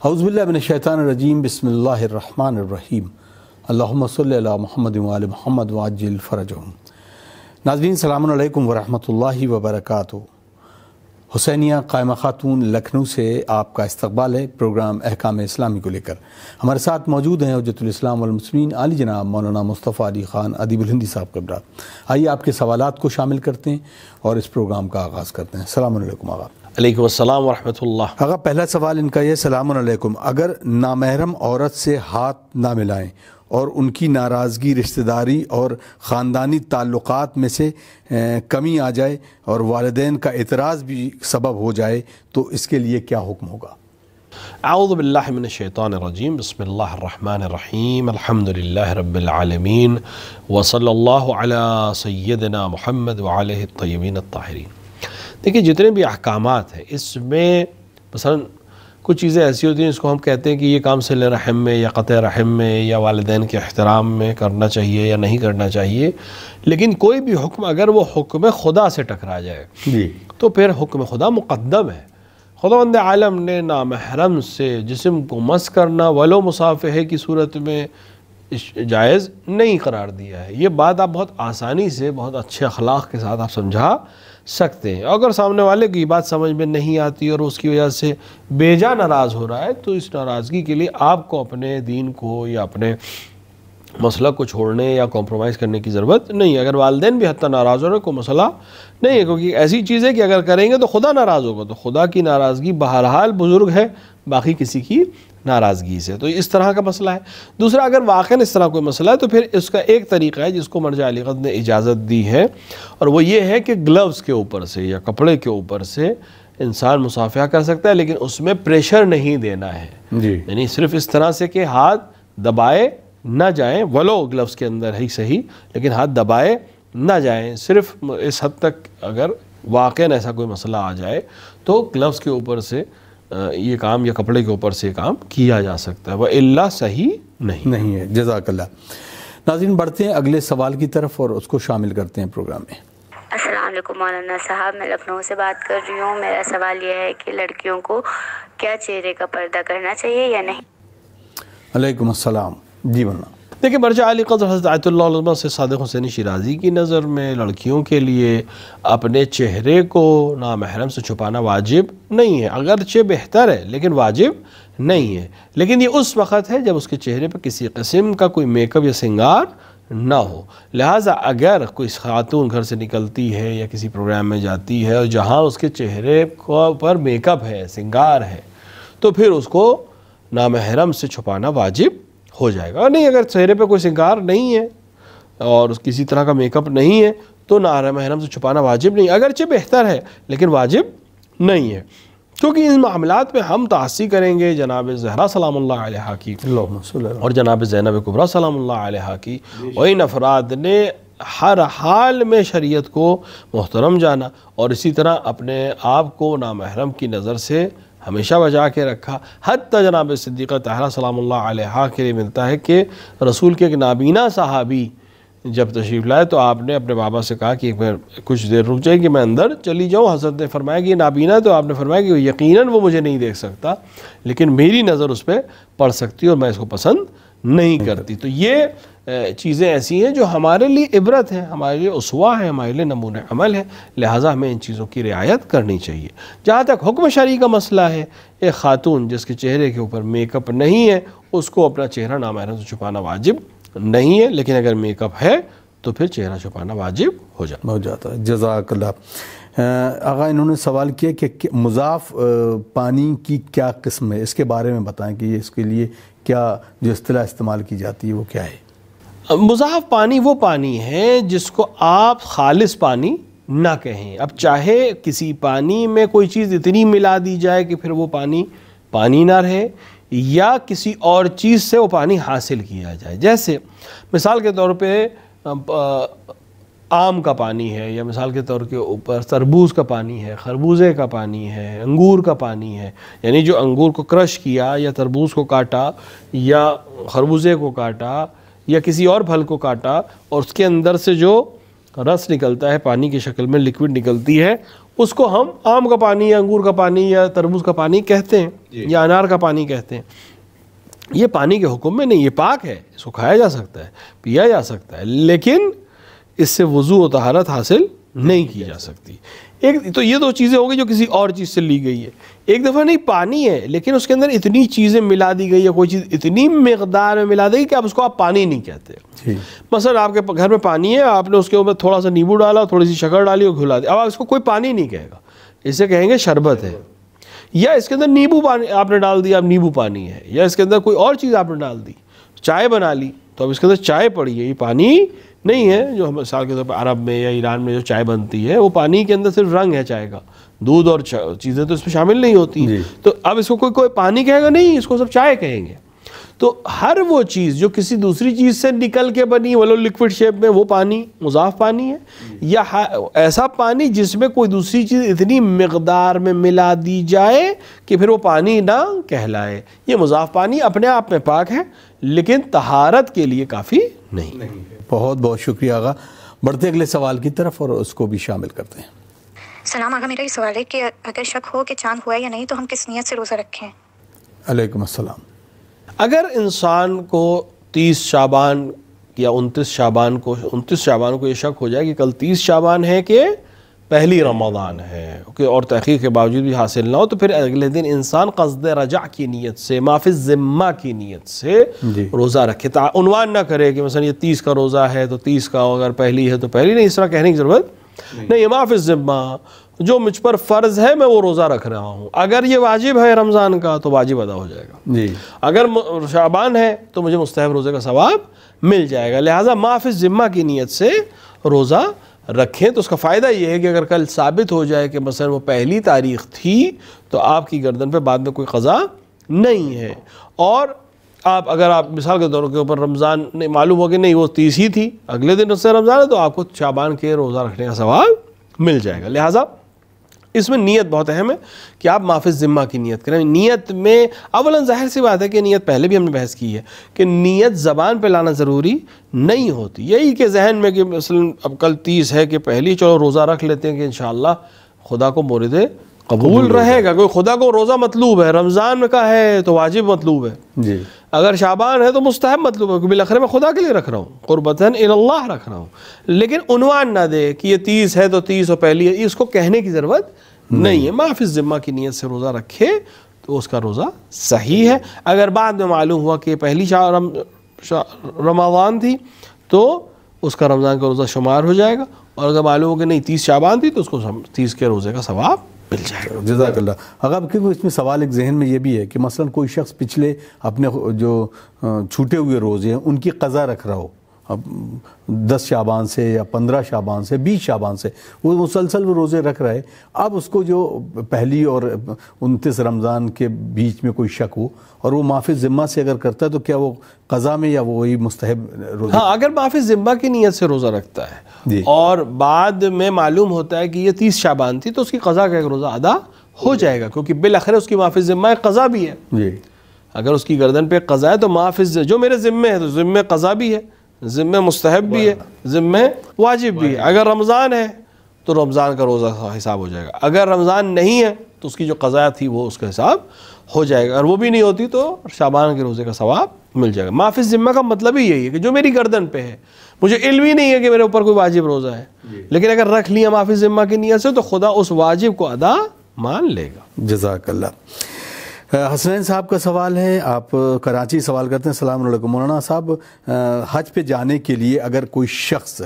اعوذ باللہ من الشیطان الرجیم، بسم اللہ الرحمن الرحیم، اللہم صلی علی محمد وآل محمد وعجل فرجہم۔ ناظرین السلام علیکم ورحمۃ اللہ وبرکاتہ۔ حسینیہ قائمہ خاتون لکھنؤ سے آپ کا استقبال ہے پروگرام احکام اسلامی کو لے کر۔ ہمارے ساتھ موجود ہیں حجت الاسلام والمسلمین عالی جناب مولانا مصطفیٰ علی خان ادیب الہندی صاحب قبلہ۔ آئیے آپ کے سوالات کو شامل کرتے ہیں اور اس پروگرام کا آغاز کرتے ہیں۔ السلام علیکم آغا۔ علیکم السلام ورحمۃ اللہ۔ آغا پہلا سوال ان کا یہ، السلام علیکم، اگر نامحرم عورت سے ہاتھ نہ ملائیں اور ان کی ناراضگی رشتہ داری اور خاندانی تعلقات میں سے کمی آ جائے اور والدین کا اعتراض بھی سبب ہو جائے تو اس کے لیے کیا حکم ہوگا؟ اعوذ باللہ من الشیطان الرجیم، بسم اللہ الرحمن الرحیم، الحمد للہ رب العالمین، وصلی اللہ علی سیدنا محمد وعلیہ الطیبین الطاہرین۔ دیکھیں جتنے بھی احکامات ہیں اس میں مثلا کچھ چیزیں ایسی ہوتی ہیں اس کو ہم کہتے ہیں کہ یہ کام صلہ رحم میں یا قطع رحم میں یا والدین کے احترام میں کرنا چاہیے یا نہیں کرنا چاہیے، لیکن کوئی بھی حکم اگر وہ حکم خدا سے ٹکرا جائے تو پھر حکم خدا مقدم ہے۔ خداوند عالم نے نامحرم سے جسم کو مس کرنا ولو مصافحے کی صورت میں جائز نہیں قرار دیا ہے۔ یہ بات آپ بہت آسانی سے بہت اچھے اخلاق کے ساتھ آپ سمجھا سکتے ہیں۔ اگر سامنے والے کی بات سمجھ میں نہیں آتی اور اس کی وجہ سے بیجا ناراض ہو رہا ہے تو اس ناراضگی کے لیے آپ کو اپنے دین کو یا اپنے مسئلہ کو چھوڑنے یا کمپرومائز کرنے کی ضرورت نہیں ہے۔ اگر والدین بھی حتیٰ ناراض ہو رہے ہیں کوئی مسئلہ نہیں ہے، کیونکہ ایسی چیز ہے کہ اگر کریں گے تو خدا ناراض ہوگا، تو خدا کی ناراضگی بہرحال بزرگ ہے باقی کسی کی ناراضگی سے، تو اس طرح کا مسئلہ ہے۔ دوسرا، اگر واقعاً اس طرح کوئی مسئلہ ہے تو پھر اس کا ایک طریقہ ہے جس کو مرجع علی قدر نے اجازت دی ہے، اور وہ یہ ہے کہ گلوز کے اوپر سے یا کپڑے کے اوپر سے انسان مصافحہ کر سکتا ہے، لیکن اس میں پریشر نہیں دینا ہے، یعنی صرف اس طرح سے کہ ہاتھ دبائے نہ جائیں، ولو گلوز کے اندر ہی صحیح لیکن ہاتھ دبائے نہ جائیں۔ صرف اس حد تک اگر واقعاً ایسا کوئی مسئلہ آ جائے تو گلوز کے اوپر سے یہ کام یا کپڑے کے اوپر سے یہ کام کیا جا سکتا ہے، وَإِلَّا صحیح نہیں ہے۔ جزاک اللہ۔ ناظرین بڑھتے ہیں اگلے سوال کی طرف اور اس کو شامل کرتے ہیں پروگرام میں۔ السلام علیکم مولانا صاحب، میں لکھنؤ سے بات کر رہی ہوں۔ میرا سوال یہ ہے کہ لڑکیوں کو کیا چہرے کا پردہ کرنا چاہیے یا نہیں؟ علیکم السلام، جی ورنہ دیکھیں مرجع علی قدر حضرت آیت اللہ علماء سے صادق حسین شیرازی کی نظر میں لڑکیوں کے لیے اپنے چہرے کو نامحرم سے چھپانا واجب نہیں ہے، اگرچہ بہتر ہے لیکن واجب نہیں ہے، لیکن یہ اس وقت ہے جب اس کے چہرے پر کسی قسم کا کوئی میک اپ یا سنگار نہ ہو۔ لہٰذا اگر کوئی خاتون گھر سے نکلتی ہے یا کسی پروگرام میں جاتی ہے اور جہاں اس کے چہرے پر میک اپ ہے، سنگار ہے، تو پھر اس کو نامحرم سے چھپانا واجب ہو جائے گا، اور نہیں اگر چہرے پہ کوئی سنگار نہیں ہے اور کسی طرح کا میک اپ نہیں ہے تو نامحرم سے چھپانا واجب نہیں، اگرچہ بہتر ہے لیکن واجب نہیں ہے، کیونکہ ان معاملات میں ہم تعصی کریں گے جناب زہرا سلام اللہ علیہا کی اور جناب زینب کبریٰ سلام اللہ علیہا کی، اور ان افراد نے ہر حال میں شریعت کو محترم جانا اور اسی طرح اپنے آپ کو نامحرم کی نظر سے ہمیشہ بچا کے رکھا۔ حتیٰ جناب صدیقہ طاہرہ سلام اللہ علیہا کے لیے ملتا ہے کہ رسول کے ایک نابینا صحابی جب تشریف لائے تو آپ نے اپنے بابا سے کہا کہ ایک بار کچھ دیر رک جائے کہ میں اندر چلی جاؤں۔ حضرت نے فرمایا کہ یہ نابینا، تو آپ نے فرمایا کہ یقیناً وہ مجھے نہیں دیکھ سکتا لیکن میری نظر اس پہ پڑ سکتی اور میں اس کو پسند نہیں کرتی۔ تو یہ چیزیں ایسی ہیں جو ہمارے لیے عبرت ہیں، ہمارے لیے اسوہ ہے، ہمارے لیے نمونہ عمل ہے، لہٰذا ہمیں ان چیزوں کی رعایت کرنی چاہیے۔ جہاں تک حکم شرعی کا مسئلہ ہے، ایک خاتون جس کے چہرے کے اوپر میک اپ نہیں ہے اس کو اپنا چہرہ نامحرم سے چھپانا واجب نہیں ہے، لیکن اگر میک اپ ہے تو پھر چہرہ چھپانا واجب ہو جاتا ہے۔ جزاک اللہ۔ آغا انہوں نے سوال کیا کہ مضاف پانی کی کیا قسم ہے، اس کے بارے میں بتائیں کہ اس کے لیے کیا جو اصطلاح استعمال کی جاتی ہے وہ کیا ہے؟ مضاف پانی وہ پانی ہے جس کو آپ خالص پانی نہ کہیں۔ اب چاہے کسی پانی میں کوئی چیز اتنی ملا دی جائے کہ پھر وہ پانی نہ رہے، یا کسی اور چیز سے وہ پانی حاصل کیا جائے، جیسے مثال کے طور پہ آم کا پانی ہے، یا مثال کے طور کے اوپر تربوز کا پانی ہے، خربوزے کا پانی ہے، انگور کا پانی ہے، یعنی جو انگور کو کرش کیا یا تربوز کو کاٹا یا خربوزے کو کاٹا یا کسی اور پھل کو کاٹا اور اس کے اندر سے جو رس نکلتا ہے، پانی کی شکل میں لکوڈ نکلتی ہے، اس کو ہم آم کا پانی یا انگور کا پانی یا تربوز کا پانی کہتے ہیں یا انار کا پانی کہتے ہیں. یہ پانی کے حکم میں نہیں، یہ پاک ہے، اس کو کھایا جا سکتا ہے، پیا جا سکتا ہے، لیکن اس سے وضو و طہارت حاصل نہیں کی جا سکتی. ایک تو یہ دو چیزیں ہو گئی جو کسی اور چیز سے لی گئی ہے. ایک دفعہ نہیں، پانی ہے لیکن اس کے اندر اتنی چیزیں ملا دی گئی ہے، کوئی چیز اتنی مقدار میں ملا دی گئی کہ آپ اس کو پانی نہیں کہتے. مثلا آپ کے گھر میں پانی ہے، آپ نے اس کے اوپر تھوڑا سا نیبو ڈالا، تھوڑی سی شکر ڈالی اور گھلا دی، اب اس کو کوئی پانی نہیں کہے گا، اسے کہیں گے شربت ہے. یا اس کے اندر نیبو پانی آپ نے ڈال دیا، اب نیبو پانی ہے. یا اس کے اندر کوئی اور چیز آپ نے ڈال دی، چائے بنا لی تو اب اس کے اندر چائے پڑی ہے، یہ پانی نہیں ہے. جو مثال کے طور پر عرب میں یا ایران میں جو چائے بنتی ہے وہ پانی کے اندر صرف رنگ ہے چائے کا، دودھ اور چیزیں تو اس میں شامل نہیں ہوتی. تو اب اس کو کوئی پانی کہے گا نہیں، اس کو سب چائے کہیں گے. تو ہر وہ چیز جو کسی دوسری چیز سے نکل کے بنی، ولو لکوڈ شیپ میں، وہ پانی مضاف پانی ہے. یا ایسا پانی جس میں کوئی دوسری چیز اتنی مقدار میں ملا دی جائے کہ پھر وہ پانی نہ کہلائے، یہ مضاف پانی اپنے آپ میں پاک ہے لیکن طہارت کے لیے کافی نہیں. بہت بہت شکریہ آغا. بڑھتے اگلے سوال کی طرف اور اس کو بھی شامل کرتے ہیں. سلام آغا، میرا یہ سوال ہے کہ اگر شک ہو کہ چاند ہوا ہے یا نہیں تو ہم کس نیت سے روزہ رکھیں؟ علیکم السلام. اگر انسان کو 30 شعبان یا 29 شعبان کو یہ شک ہو جائے کہ کل 30 شعبان ہے کہ پہلی رمضان ہے اور تحقیق کے باوجود بھی حاصل نہ ہو، تو پھر اگلے دن انسان قصد رجع کی نیت سے، ما فی الذمہ کی نیت سے روزہ رکھے. عنوان نہ کرے کہ مثلا یہ 30 کا روزہ ہے تو 30 کا، اگر پہلی ہے تو پہلی، نہیں، اس طرح کہنے کی ضرورت نہیں. ما فی الذمہ، جو مجھ پر فرض ہے میں وہ روزہ رکھ رہا ہوں. اگر یہ واجب ہے رمضان کا تو واجب ادا ہو جائے گا. اگر شعبان ہے تو مجھے مستحب روزے کا ثواب مل جائے گا. لہٰذا ما فی الذمہ کی نیت سے روزہ رکھیں. تو اس کا فائدہ یہ ہے کہ اگر کل ثابت ہو جائے کہ مثلا وہ پہلی تاریخ تھی تو آپ کی گردن پہ بعد میں کوئی قضا نہیں ہے. اور اگر آپ مثال کے طور کے اوپر رمضان نہیں معلوم ہو کہ نہیں وہ 30 ہی تھی، اگلے دن اس سے رمضان ہے، تو آپ کو شعبان کے روزہ رکھنے کا ثواب مل جائے گا. لہٰذا اس میں نیت بہت اہم ہے کہ آپ ما فی الذمہ کی نیت کریں. نیت میں اولاً ظاہر سی بات ہے کہ نیت پہلے بھی ہم نے بحث کی ہے کہ نیت زبان پہ لانا ضروری نہیں ہوتی. یہی کہ ذہن میں کہ مثلا اب کل 30 ہے کہ پہلی، چلو روزہ رکھ لیتے ہیں کہ انشاءاللہ خدا کو مورد قبول رہے گا. کوئی خدا کو روزہ مطلوب ہے، رمضان کا ہے تو واجب مطلوب ہے، اگر شعبان ہے تو مستحب مطلوب ہے کہ بالآخر میں خدا کے لیے رکھ رہا ہوں، قربتاً الی اللہ رکھ رہا ہوں. لیکن عنوان نہ دے کہ یہ 30 ہے تو 30 اور پہلی ہے، اس کو کہنے کی ضرورت نہیں ہے. ما فی الذمہ کی نیت سے روزہ رکھے تو اس کا روزہ صحیح ہے. اگر بعد میں معلوم ہوا کہ پہلی رمضان تھی تو اس کا رمضان کا روزہ شمار ہو جائے گا، اور اگر معلوم ہو کہ نہیں 30 شعبان تھی تو اس کو 30 کے روزے کا ثواب مل جائے گا. جزاک اللہ. اگر کیونکہ اس میں سوال ایک ذہن میں یہ بھی ہے کہ مثلا کوئی شخص پچھلے اپنے جو چھوٹے ہوئے روزے ہیں ان کی قضا رکھ رہا ہو، اب 10 شعبان سے یا 15 شعبان سے 20 شعبان سے وہ مسلسل وہ روزے رکھ رہا ہے. اب اس کو جو پہلی اور 29 رمضان کے بیچ میں کوئی شک ہو اور وہ ما فی الذمہ سے اگر کرتا ہے تو کیا وہ قضا میں یا وہی مستحب روزہ؟ ہاں، اگر ما فی الذمہ کی نیت سے روزہ رکھتا ہے اور بعد میں معلوم ہوتا ہے کہ یہ 30 شعبان تھی تو اس کی قضا کا ایک روزہ ادا ہو جائے گا، کیونکہ بالآخر اس کی ما فی الذمہ ایک قضا بھی ہے. اگر اس کی گردن پہ قضا ہے تو ما فی جو میرے ذمے ہے تو ذمے قضا بھی ہے، ذمہ مستحب بھی ہے، ذمہ واجب بھی ہے. اگر رمضان ہے تو رمضان کا روزہ کا حساب ہو جائے گا، اگر رمضان نہیں ہے تو اس کی جو قضا تھی وہ اس کا حساب ہو جائے گا، اور وہ بھی نہیں ہوتی تو شعبان کے روزے کا ثواب مل جائے گا. ما فی الذمہ کا مطلب ہی یہی ہے کہ جو میری گردن پہ ہے، مجھے علم ہی نہیں ہے کہ میرے اوپر کوئی واجب روزہ ہے، لیکن اگر رکھ لیا ما فی الذمہ کی نیت سے تو خدا اس واجب کو ادا مان لے گا. جزاک اللہ. حسنین صاحب کا سوال ہے، آپ کراچی سوال کرتے ہیں. السلام علیکم مولانا صاحب، حج پہ جانے کے لیے اگر کوئی شخص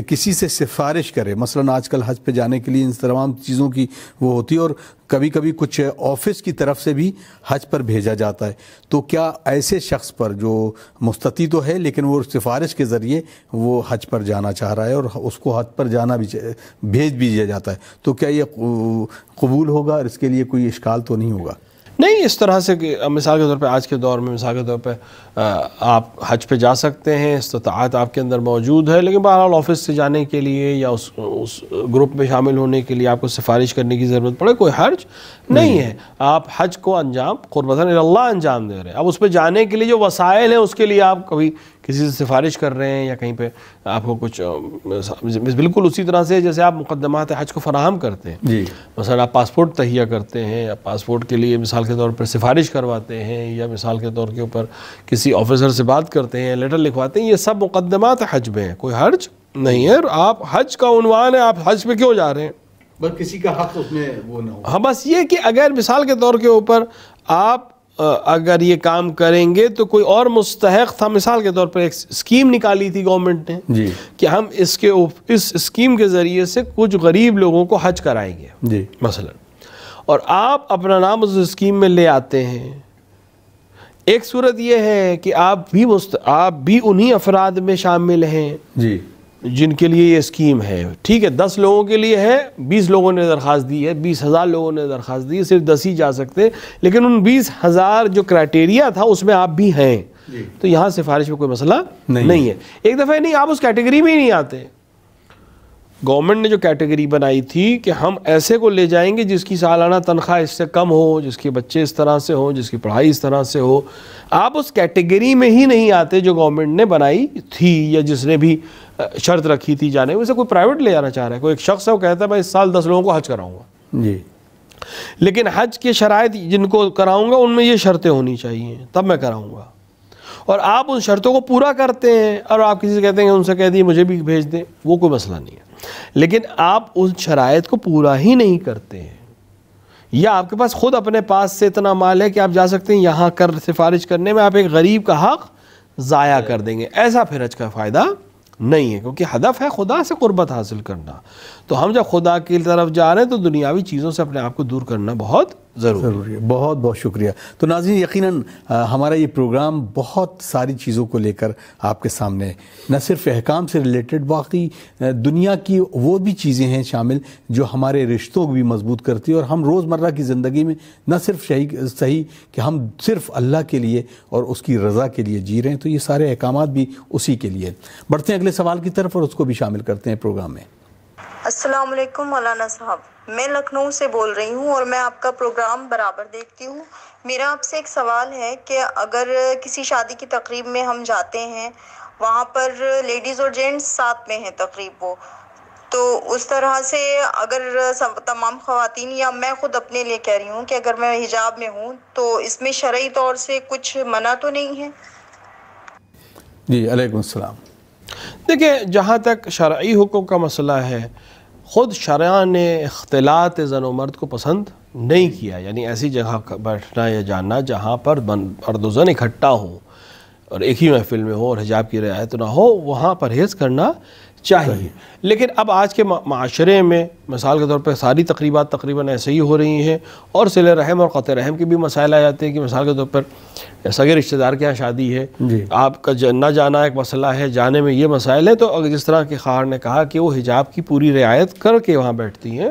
کسی سے سفارش کرے، مثلا آج کل حج پہ جانے کے لیے ان تمام چیزوں کی وہ ہوتی ہے اور کبھی کبھی کچھ آفس کی طرف سے بھی حج پر بھیجا جاتا ہے، تو کیا ایسے شخص پر جو مستطیع تو ہے لیکن وہ سفارش کے ذریعے وہ حج پر جانا چاہ رہا ہے اور اس کو حج پر جانا بھی بھیج بھی دیا جاتا ہے، تو کیا یہ قبول ہوگا اور اس کے لیے کوئی اشکال تو نہیں ہوگا؟ نہیں، اس طرح سے کہ مثال کے طور پہ آج کے دور میں مثال کے طور پہ آپ حج پہ جا سکتے ہیں، استطاعت آپ کے اندر موجود ہے، لیکن بہرحال آفس سے جانے کے لیے یا اس گروپ میں شامل ہونے کے لیے آپ کو سفارش کرنے کی ضرورت پڑے، کوئی حرج نہیں ہے. آپ حج کو انجام قربتاً الی اللہ انجام دے رہے ہیں. اب اس پہ جانے کے لیے جو وسائل ہیں اس کے لیے آپ کبھی کسی سے سفارش کر رہے ہیں یا کہیں پہ آپ کو کچھ بالکل اسی طرح سے جیسے آپ مقدمات حج کو فراہم کرتے ہیں. جی مثلا آپ پاسپورٹ تہیہ کرتے ہیں یا پاسپورٹ کے لیے مثال کے طور پر سفارش کرواتے ہیں یا مثال کے طور کے اوپر کسی آفیسر سے بات کرتے ہیں, لیٹر لکھواتے ہیں, یہ سب مقدمات حج میں ہیں, کوئی حرج نہیں ہے. اور آپ حج کا عنوان ہے, آپ حج پہ کیوں جا رہے ہیں؟ بس کسی کا حق اس میں وہ نہ ہو. ہاں بس یہ کہ اگر مثال کے طور کے اوپر آپ اگر یہ کام کریں گے تو کوئی اور مستحق تھا, مثال کے طور پر ایک اسکیم نکالی تھی گورنمنٹ نے جی کہ ہم اس اسکیم کے ذریعے سے کچھ غریب لوگوں کو حج کرائیں گے جی مثلا, اور آپ اپنا نام اس اسکیم میں لے آتے ہیں. ایک صورت یہ ہے کہ آپ بھی انہی افراد میں شامل ہیں جی جن کے لیے یہ اسکیم ہے. ٹھیک ہے, 10 لوگوں کے لیے ہے, 20 لوگوں نے درخواست دی ہے, 20,000 لوگوں نے درخواست دی ہے, صرف 10 ہی جا سکتے, لیکن ان 20,000 جو کرائٹیریا تھا اس میں آپ بھی ہیں. تو یہاں سفارش میں کوئی مسئلہ نہیں ہے. ایک دفعہ نہیں, آپ اس کیٹیگری میں ہی نہیں آتے. گورنمنٹ نے جو کیٹیگری بنائی تھی کہ ہم ایسے کو لے جائیں گے جس کی سالانہ تنخواہ اس سے کم ہو, جس کے بچے اس طرح سے ہوں, جس کی پڑھائی اس طرح سے ہو, آپ اس کیٹیگری میں ہی نہیں آتے جو گورنمنٹ نے بنائی تھی یا جس نے بھی شرط رکھی تھی جانے. ویسے کوئی پرائیویٹ لے جانا چاہ رہا ہے, کوئی ایک شخص ہے وہ کہتا ہے میں اس سال 10 لوگوں کو حج کراؤں گا, جی, لیکن حج کے شرائط جن کو کراؤں گا ان میں یہ شرطیں ہونی چاہیے تب میں کراؤں گا, اور آپ ان شرطوں کو پورا کرتے ہیں اور آپ کسی سے کہتے ہیں کہ ان سے کہہ دیے مجھے بھی بھیج دیں, وہ کوئی مسئلہ نہیں ہے. لیکن آپ ان شرائط کو پورا ہی نہیں کرتے ہیں, یا آپ کے پاس خود اپنے پاس سے اتنا مال ہے کہ آپ جا سکتے ہیں یہاں سفارش کرنے میں, آپ ایک غریب کا حق ضائع کر دیں گے, ایسا پھر حج کا فائدہ نہیں ہے, کیونکہ ہدف ہے خدا سے قربت حاصل کرنا. تو ہم جب خدا کی طرف جا رہے ہیں تو دنیاوی چیزوں سے اپنے آپ کو دور کرنا بہت ضروری ہے. بہت بہت شکریہ. تو ناظرین یقیناً ہمارا یہ پروگرام بہت ساری چیزوں کو لے کر آپ کے سامنے, نہ صرف احکام سے ریلیٹڈ, باقی دنیا کی وہ بھی چیزیں ہیں شامل جو ہمارے رشتوں کو بھی مضبوط کرتی ہے, اور ہم روزمرہ کی زندگی میں نہ صرف صحیح کہ ہم صرف اللہ کے لیے اور اس کی رضا کے لیے جی رہے ہیں, تو یہ سارے احکامات بھی اسی کے لیے. بڑھتے ہیں اگلے سوال کی طرف اور اس کو بھی شامل کرتے ہیں پروگرام میں. السلام علیکم مولانا صاحب, میں لکھنؤ سے بول رہی ہوں اور میں آپ کا پروگرام برابر دیکھتی ہوں. میرا آپ سے ایک سوال ہے کہ اگر کسی شادی کی تقریب میں ہم جاتے ہیں, وہاں پر لیڈیز اور جینٹس ساتھ میں ہیں تقریب وہ, تو اس طرح سے اگر تمام خواتین, یا میں خود اپنے لیے کہہ رہی ہوں کہ اگر میں حجاب میں ہوں تو اس میں شرعی طور سے کچھ منع تو نہیں ہے؟ جی علیکم السلام. دیکھیں, جہاں تک شرعی حکم کا مسئلہ ہے, خود شرع نے اختلاط زن و مرد کو پسند نہیں کیا, یعنی ایسی جگہ بیٹھنا یا جانا جہاں پر مرد و زن اکٹھا ہوں اور ایک ہی محفل میں ہو اور حجاب کی رعایت نہ ہو, وہاں پرہیز کرنا چاہیے. لیکن اب آج کے معاشرے میں مثال کے طور پہ ساری تقریبات تقریباً ایسے ہی ہو رہی ہیں, اور صلہ رحم اور قطع رحم کے بھی مسائل آ جاتے ہیں کہ مثال کے طور پر سگے رشتہ دار کے یہاں شادی ہے, آپ کا نہ جانا ایک مسئلہ ہے, جانے میں یہ مسائل ہیں. تو جس طرح کہ خواہر نے کہا کہ وہ حجاب کی پوری رعایت کر کے وہاں بیٹھتی ہیں,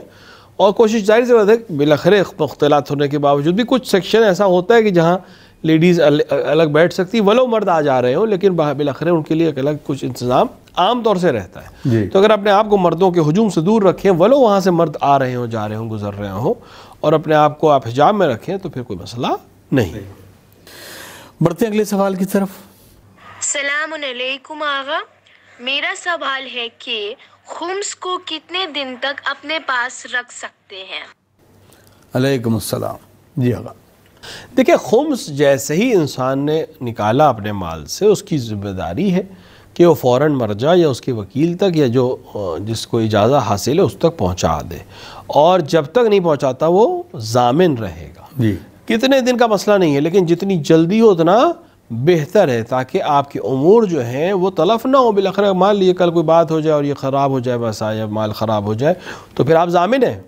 اور کوشش ظاہر سے بات ہے بالاخره اختلاط ہونے کے باوجود بھی کچھ سیکشن ایسا ہوتا ہے کہ جہاں لیڈیز الگ بیٹھ سکتی, ولو مرد آ جا رہے ہوں, لیکن بالاخره ان کے لیے ایک الگ کچھ انتظام عام طور سے رہتا ہے. تو اگر اپنے آپ کو مردوں کے ہجوم سے دور رکھیں, ولو وہاں سے مرد آ رہے ہوں, جا رہے ہوں, گزر رہے ہوں, اور اپنے آپ کو آپ حجاب میں رکھیں, تو پھر کوئی مسئلہ نہیں. بڑھتے ہیں اگلے سوال کی طرف. السلام علیکم آغا, میرا سوال ہے کہ خمس کو کتنے دن تک اپنے پاس رکھ سکتے ہیں؟ علیکم السلام. جی آغا. دیکھیں, خمس جیسے ہی انسان نے نکالا اپنے مال سے, اس کی ذمہ داری ہے کہ وہ فوراً مرجع یا اس کے وکیل تک یا جو جس کو اجازت حاصل ہے اس تک پہنچا دے, اور جب تک نہیں پہنچاتا وہ ضامن رہے گا. جی, کتنے دن کا مسئلہ نہیں ہے, لیکن جتنی جلدی ہو اتنا بہتر ہے, تاکہ آپ کے امور جو ہیں وہ تلف نہ ہو. بالاخره مان لیے کل کوئی بات ہو جائے اور یہ خراب ہو جائے, بس یا مال خراب ہو جائے, تو پھر آپ ضامن ہیں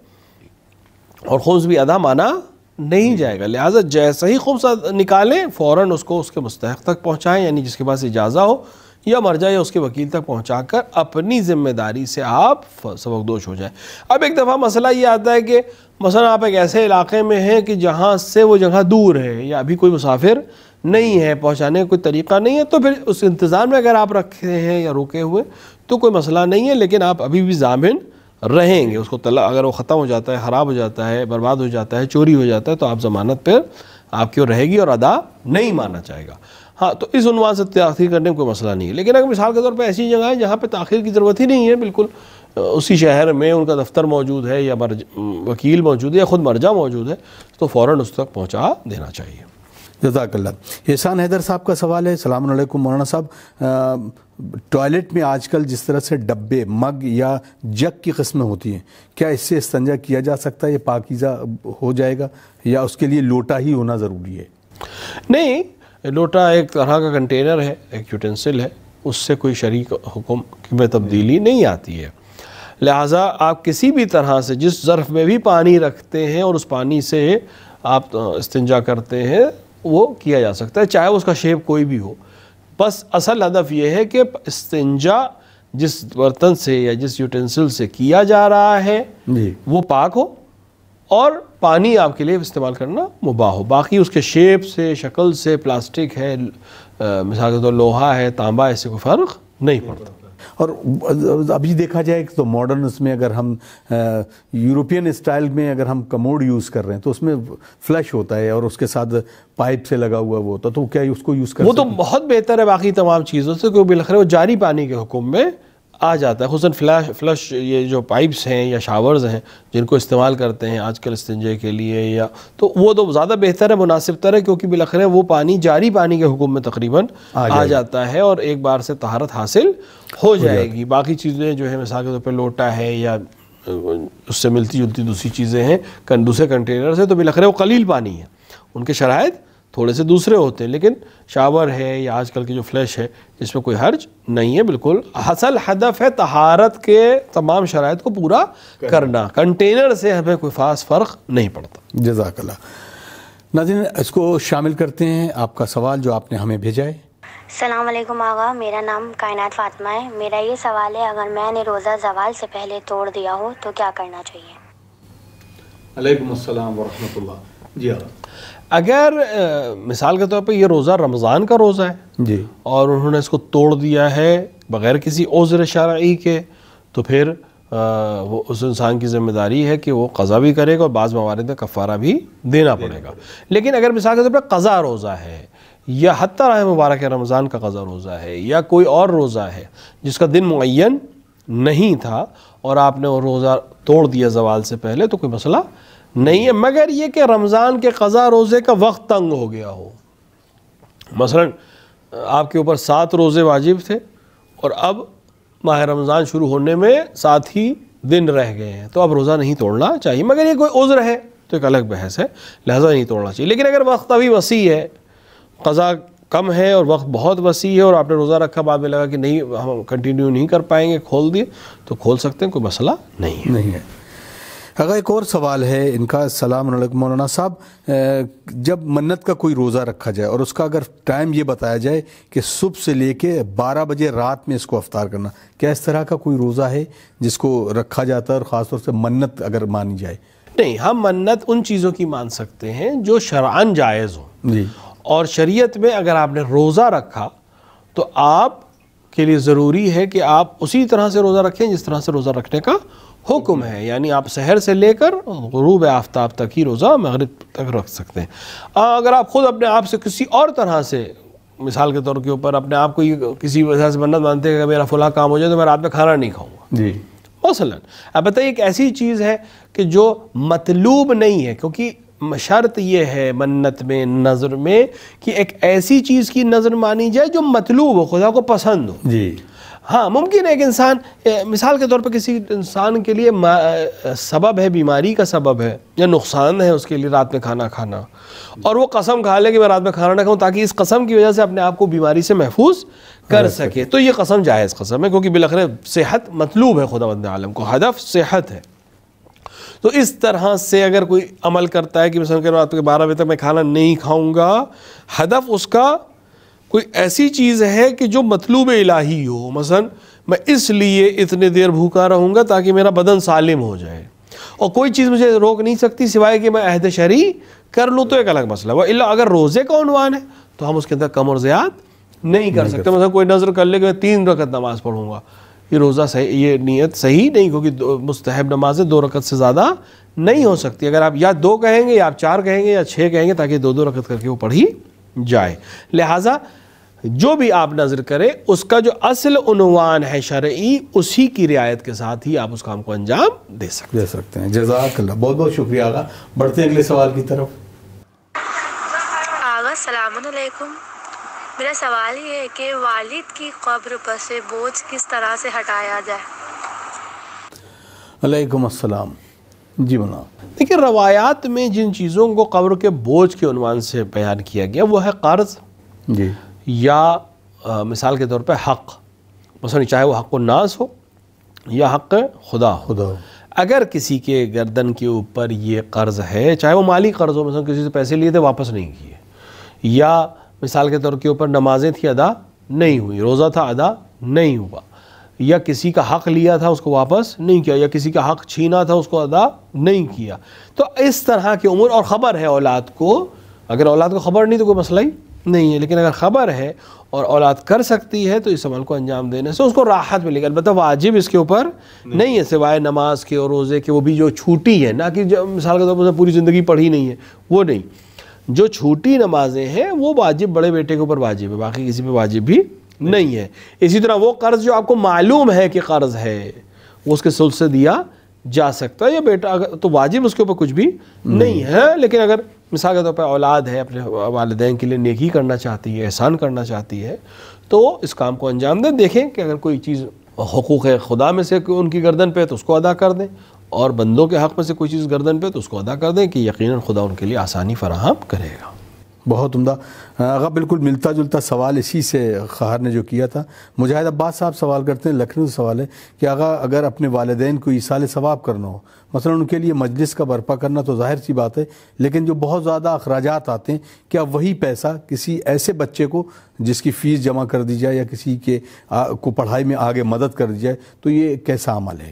اور خمس بھی ادا مانا نہیں جائے گا. لہٰذا جیسے ہی خمس نکالیں فوراً اس کو اس کے مستحق تک پہنچائیں, یعنی جس کے پاس اجازت ہو, یا مرجع یا اس کے وکیل تک پہنچا کر اپنی ذمہ داری سے آپ سبکدوش ہو جائیں. اب ایک دفعہ مسئلہ یہ آتا ہے کہ مثلا آپ ایک ایسے علاقے میں ہیں کہ جہاں سے وہ جگہ دور ہے, یا ابھی کوئی مسافر نہیں ہے, پہنچانے کا کوئی طریقہ نہیں ہے, تو پھر اس انتظام میں اگر آپ رکھے ہیں یا رکے ہوئے تو کوئی مسئلہ نہیں ہے, لیکن آپ ابھی بھی ضامن رہیں گے. اس کو اگر وہ ختم ہو جاتا ہے, خراب ہو جاتا ہے, برباد ہو جاتا ہے, چوری ہو جاتا ہے, تو آپ ضمانت پہ آپ کی رہے گی اور ادا نہیں مانا جائے گا. ہاں تو اس عنوان سے تاخیر کرنے میں کوئی مسئلہ نہیں ہے. لیکن اگر مثال کے طور پہ ایسی جگہ ہے جہاں پہ تاخیر کی ضرورت ہی نہیں ہے، بالکل اسی شہر میں ان کا دفتر موجود ہے یا وکیل موجود ہے یا خود مرجع موجود ہے، تو فوراً اس تک پہنچا دینا چاہیے. جزاک اللہ. احسان حیدر صاحب کا سوال ہے. السلام علیکم مولانا صاحب، ٹوائلٹ میں آج کل جس طرح سے ڈبے، مگ یا جگ کی قسمیں ہوتی ہیں، کیا اس سے استنجا کیا جا سکتا ہے؟ یہ پاکیزہ ہو جائے گا یا اس کے لیے لوٹا ہی ہونا ضروری ہے؟ نہیں، لوٹا ایک طرح کا کنٹینر ہے، ایک یوٹینسل ہے، اس سے کوئی شرعی حکم میں تبدیلی نہیں آتی ہے. لہٰذا آپ کسی بھی طرح سے جس ظرف میں بھی پانی رکھتے ہیں اور اس پانی سے آپ استنجا کرتے ہیں وہ کیا جا سکتا ہے، چاہے اس کا شیپ کوئی بھی ہو. بس اصل ہدف یہ ہے کہ استنجا جس برتن سے یا جس یوٹینسل سے کیا جا رہا ہے وہ پاک ہو اور پانی آپ کے لیے استعمال کرنا مباح ہو. باقی اس کے شیپ سے، شکل سے، پلاسٹک ہے، مثال کے طور لوہا ہے، تانبا، ایسے کوئی فرق نہیں پڑتا. اور ابھی دیکھا جائے تو ماڈرن اس میں اگر ہم یورپین اسٹائل میں اگر ہم کموڈ یوز کر رہے ہیں تو اس میں فلش ہوتا ہے اور اس کے ساتھ پائپ سے لگا ہوا وہ ہوتا، تو کیا اس کو یوز کر وہ تو بہت بہتر ہے باقی تمام چیزوں سے، کوئی بالآخر وہ جاری پانی کے حکم میں آ جاتا ہے. خصوصاً فلش یہ جو پائپس ہیں یا شاورز ہیں جن کو استعمال کرتے ہیں آج کل استنجے کے لیے، یا تو وہ تو زیادہ بہتر ہے، مناسب تر ہے، کیونکہ بالآخر وہ پانی جاری پانی کے حکم میں تقریباً آ جاتا ہے اور ایک بار سے طہارت حاصل ہو جائے گی. باقی چیزیں جو ہے مثال کے طور پہ لوٹا ہے یا اس سے ملتی جلتی دوسری چیزیں ہیں دوسرے کنٹینر سے، تو بالآخر وہ قلیل پانی ہے، ان کے شرائط تھوڑے سے دوسرے ہوتے ہیں. لیکن شاور ہے یا آج کل کی جو فلش ہے اس میں کوئی حرج نہیں ہے. بالکل اصل ہدف ہے طہارت کے تمام شرائط کو پورا کرنا، کنٹینر سے ہمیں کوئی خاص فرق نہیں پڑتا. جزاک اللہ. ناظرین اس کو شامل کرتے ہیں آپ کا سوال جو آپ نے ہمیں بھیجا ہے. السلام علیکم آغا، میرا نام کائنات فاطمہ ہے. میرا یہ سوال ہے، اگر میں نے روزہ زوال سے پہلے توڑ دیا ہو تو کیا کرنا چاہیے؟ علیکم السلام ورحمۃ اللہ. جی ہاں، اگر مثال کے طور پہ یہ روزہ رمضان کا روزہ ہے جی اور انہوں نے اس کو توڑ دیا ہے بغیر کسی عذر شرعی کے، تو پھر وہ اس انسان کی ذمہ داری ہے کہ وہ قضا بھی کرے گا اور بعض موارد میں کفارہ بھی دینا پڑے گا. لیکن اگر مثال کے طور پہ قضا روزہ ہے یا حتی راہ مبارک رمضان کا قضا روزہ ہے یا کوئی اور روزہ ہے جس کا دن معین نہیں تھا اور آپ نے وہ روزہ توڑ دیا زوال سے پہلے، تو کوئی مسئلہ نہیں ہے، مگر یہ کہ رمضان کے قضا روزے کا وقت تنگ ہو گیا ہو. مثلا آپ کے اوپر 7 روزے واجب تھے اور اب ماہ رمضان شروع ہونے میں 7 ہی دن رہ گئے ہیں، تو اب روزہ نہیں توڑنا چاہیے. مگر یہ کوئی عذر ہے تو ایک الگ بحث ہے، لہذا نہیں توڑنا چاہیے. لیکن اگر وقت ابھی وسیع ہے، قضا کم ہے اور وقت بہت وسیع ہے اور آپ نے روزہ رکھا، بعد میں لگا کہ نہیں ہم کنٹینیو نہیں کر پائیں گے، کھول دیے، تو کھول سکتے ہیں، کوئی مسئلہ نہیں ہے. اگر ایک اور سوال ہے ان کا. السلام علیکم مولانا صاحب، جب منت کا کوئی روزہ رکھا جائے اور اس کا اگر ٹائم یہ بتایا جائے کہ صبح سے لے کے 12 بجے رات میں اس کو افطار کرنا، کیا اس طرح کا کوئی روزہ ہے جس کو رکھا جاتا ہے اور خاص طور سے منت اگر مانی جائے؟ نہیں، ہم منت ان چیزوں کی مان سکتے ہیں جو شرعاً جائز ہوں جی. اور شریعت میں اگر آپ نے روزہ رکھا تو آپ کے لیے ضروری ہے کہ آپ اسی طرح سے روزہ رکھیں جس طرح سے روزہ رکھنے کا حکم ہے. یعنی آپ سحر سے لے کر غروب آفتاب تک ہی روزہ مغرب تک رکھ سکتے ہیں. اگر آپ خود اپنے آپ سے کسی اور طرح سے، مثال کے طور کے اوپر اپنے آپ کو کسی وجہ سے منت مانتے ہیں کہ میرا فلاں کام ہو جائے تو میں رات میں کھانا نہیں کھاؤں گا جی مثلا، اب بتائیے ایک ایسی چیز ہے کہ جو مطلوب نہیں ہے، کیونکہ شرط یہ ہے منت میں، نظر میں، کہ ایک ایسی چیز کی نظر مانی جائے جو مطلوب ہو، خدا کو پسند ہو. جی ہاں ممکن ہے ایک انسان، مثال کے طور پر کسی انسان کے لیے سبب ہے، بیماری کا سبب ہے یا نقصان ہے اس کے لیے رات میں کھانا کھانا، اور وہ قسم کھا لے کہ میں رات میں کھانا نہ کھاؤں تاکہ اس قسم کی وجہ سے اپنے آپ کو بیماری سے محفوظ کر سکے، تو یہ قسم جائز قسم ہے، کیونکہ بالآخر صحت مطلوب ہے، خداوند عالم کو ہدف صحت ہے. تو اس طرح سے اگر کوئی عمل کرتا ہے کہ مثلا کہ رات کے 12 بجے تک میں کھانا نہیں کھاؤں گا، ہدف اس کا کوئی ایسی چیز ہے کہ جو مطلوب الہی ہو، مثلا میں اس لیے اتنے دیر بھوکا رہوں گا تاکہ میرا بدن سالم ہو جائے، اور کوئی چیز مجھے روک نہیں سکتی سوائے کہ میں عہد شرعی کر لوں، تو ایک الگ مسئلہ ہے. الا اگر روزے کا عنوان ہے تو ہم اس کے اندر کم اور زیاد نہیں کر سکتے. مثلا کوئی نظر کر لے کہ میں 3 رکعت نماز پڑھوں گا، یہ روزہ صحیح، یہ نیت صحیح نہیں، کیونکہ مستحب نماز 2 رکعت سے زیادہ نہیں ہو سکتی. اگر آپ یا 2 کہیں گے یا آپ 4 کہیں گے یا 6 کہیں گے تاکہ 2 رکعت کر کے وہ پڑھی جائے. لہٰذا جو بھی آپ نظر کریں اس کا جو اصل عنوان ہے شرعی، اسی کی رعایت کے ساتھ ہی آپ اس کام کو انجام دے سکتے ہیں. جزاک اللہ، بہت بہت شکریہ آغا. بڑھتے ہیں اگلے سوال کی طرف. آغا السلام علیکم. میرا سوال یہ ہے کہ والد کی قبر پر سے بوجھ کس طرح سے ہٹایا جائے؟ علیکم السلام. جی بنا. دیکھیں، روایات میں جن چیزوں کو قبر کے بوجھ کے عنوان سے بیان کیا گیا وہ ہے قرض، جی، یا مثال کے طور پہ حق، مثلا چاہے وہ حق الناس ہو یا حق خدا ہو. اگر کسی کے گردن کے اوپر یہ قرض ہے، چاہے وہ مالی قرض ہو، مثلا کسی سے پیسے لیے تھے واپس نہیں کیے، یا مثال کے طور کے اوپر نمازیں تھی ادا نہیں ہوئی، روزہ تھا ادا نہیں ہوا، یا کسی کا حق لیا تھا اس کو واپس نہیں کیا، یا کسی کا حق چھینا تھا اس کو ادا نہیں کیا، تو اس طرح کے امور. اور خبر ہے اولاد کو، اگر اولاد کو خبر نہیں تو کوئی مسئلہ ہی نہیں ہے، لیکن اگر خبر ہے اور اولاد کر سکتی ہے تو اس عمل کو انجام دینے سے اس کو راحت ملے گی. البتہ واجب اس کے اوپر نہیں ہے سوائے نماز کے اور روزے کے، وہ بھی جو چھوٹی ہے، نہ کہ مثال کے طور پر پوری زندگی پڑھی نہیں ہے وہ نہیں. جو چھوٹی نمازیں ہیں وہ واجب بڑے بیٹے کے اوپر واجب ہے، باقی کسی پہ واجب بھی نہیں ہے. اسی طرح وہ قرض جو آپ کو معلوم ہے کہ قرض ہے وہ اس کے سلس سے دیا جا سکتا ہے، یا بیٹا تو واجب اس کے اوپر کچھ بھی نہیں ہے. لیکن اگر مثال کے طور پہ اولاد ہے، اپنے والدین کے لیے نیکی کرنا چاہتی ہے، احسان کرنا چاہتی ہے، تو اس کام کو انجام دیں. دیکھیں کہ اگر کوئی چیز حقوق خدا میں سے ان کی گردن پہ تو اس کو ادا کر دیں، اور بندوں کے حق میں سے کوئی چیز گردن پہ تو اس کو ادا کر دیں، کہ یقیناً خدا ان کے لیے آسانی فراہم کرے گا. بہت عمدہ. آغا بالکل ملتا جلتا سوال اسی سے خواہر نے جو کیا تھا. مجاہد عباس صاحب سوال کرتے ہیں، لکھنؤ سے سوال ہے کہ آغا اگر اپنے والدین کو ایصال ثواب کرنا ہو، مثلا ان کے لیے مجلس کا برپا کرنا تو ظاہر سی بات ہے، لیکن جو بہت زیادہ اخراجات آتے ہیں، کیا وہی پیسہ کسی ایسے بچے کو جس کی فیس جمع کر دی جائے یا کسی کے کو پڑھائی میں آگے مدد کر دی جائے، تو یہ کیسا عمل ہے؟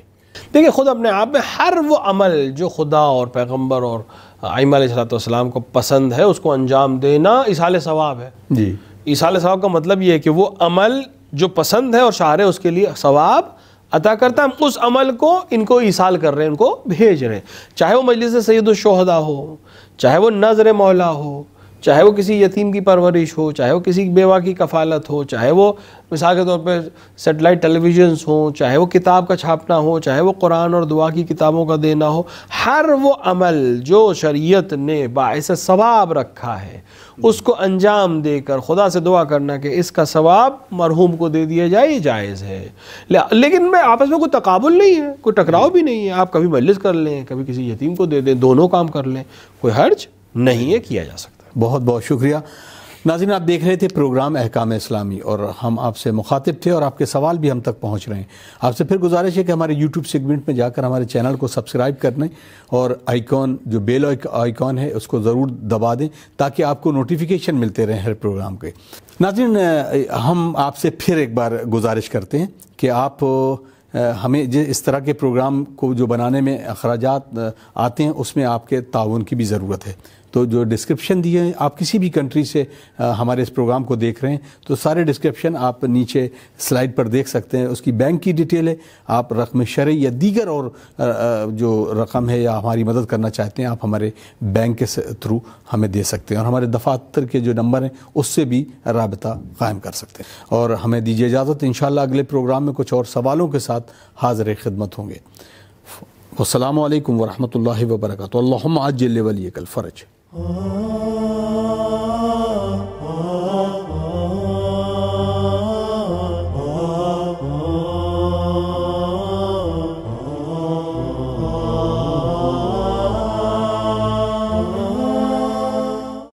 دیکھیں، خود اپنے آپ میں ہر وہ عمل جو خدا اور پیغمبر اور ائمہ علیہ السلام کو پسند ہے اس کو انجام دینا ایصال ثواب ہے. جی، ایصال ثواب کا مطلب یہ ہے کہ وہ عمل جو پسند ہے اور شارع اس کے لیے ثواب عطا کرتا ہے، ہم اس عمل کو ان کو ایصال کر رہے ہیں، ان کو بھیج رہے ہیں. چاہے وہ مجلس سید الشہداء ہو، چاہے وہ نذر مولا ہو، چاہے وہ کسی یتیم کی پرورش ہو، چاہے وہ کسی بیوہ کی کفالت ہو، چاہے وہ مثال کے طور پہ سیٹلائٹ ٹیلی ویژنز ہوں، چاہے وہ کتاب کا چھاپنا ہو، چاہے وہ قرآن اور دعا کی کتابوں کا دینا ہو، ہر وہ عمل جو شریعت نے باعث ثواب رکھا ہے اس کو انجام دے کر خدا سے دعا کرنا کہ اس کا ثواب مرحوم کو دے دیا جائے، یہ جائز ہے. لیکن میں آپس میں کوئی تقابل نہیں ہے، کوئی ٹکراؤ بھی نہیں ہے. آپ کبھی مجلس کر لیں، کبھی کسی یتیم کو دے دیں، دونوں کام کر لیں، کوئی حرج نہیں ہے، کیا جا سکتا. بہت بہت شکریہ. ناظرین، آپ دیکھ رہے تھے پروگرام احکام اسلامی اور ہم آپ سے مخاطب تھے اور آپ کے سوال بھی ہم تک پہنچ رہے ہیں. آپ سے پھر گزارش ہے کہ ہمارے یوٹیوب سیگمنٹ میں جا کر ہمارے چینل کو سبسکرائب کر لیں اور آئیکن جو بیل آئیکن ہے اس کو ضرور دبا دیں تاکہ آپ کو نوٹیفیکیشن ملتے رہیں ہر پروگرام کے. ناظرین، ہم آپ سے پھر ایک بار گزارش کرتے ہیں کہ آپ ہمیں اس طرح کے پروگرام کو جو بنانے میں اخراجات آتے ہیں اس میں آپ کے تعاون کی بھی ضرورت ہے. تو جو ڈسکرپشن دیے ہیں، آپ کسی بھی کنٹری سے ہمارے اس پروگرام کو دیکھ رہے ہیں تو سارے ڈسکرپشن آپ نیچے سلائیڈ پر دیکھ سکتے ہیں. اس کی بینک کی ڈیٹیل ہے، آپ رقم شرعی یا دیگر اور جو رقم ہے یا ہماری مدد کرنا چاہتے ہیں آپ ہمارے بینک کے تھرو ہمیں دے سکتے ہیں، اور ہمارے دفاتر کے جو نمبر ہیں اس سے بھی رابطہ قائم کر سکتے ہیں. اور ہمیں دیجیے اجازت، انشاءاللہ اگلے پروگرام میں کچھ اور سوالوں کے ساتھ حاضر خدمت ہوں گے. والسلام علیکم ورحمۃ اللہ وبرکاتہ. اللہم عجل ولیک الفرج.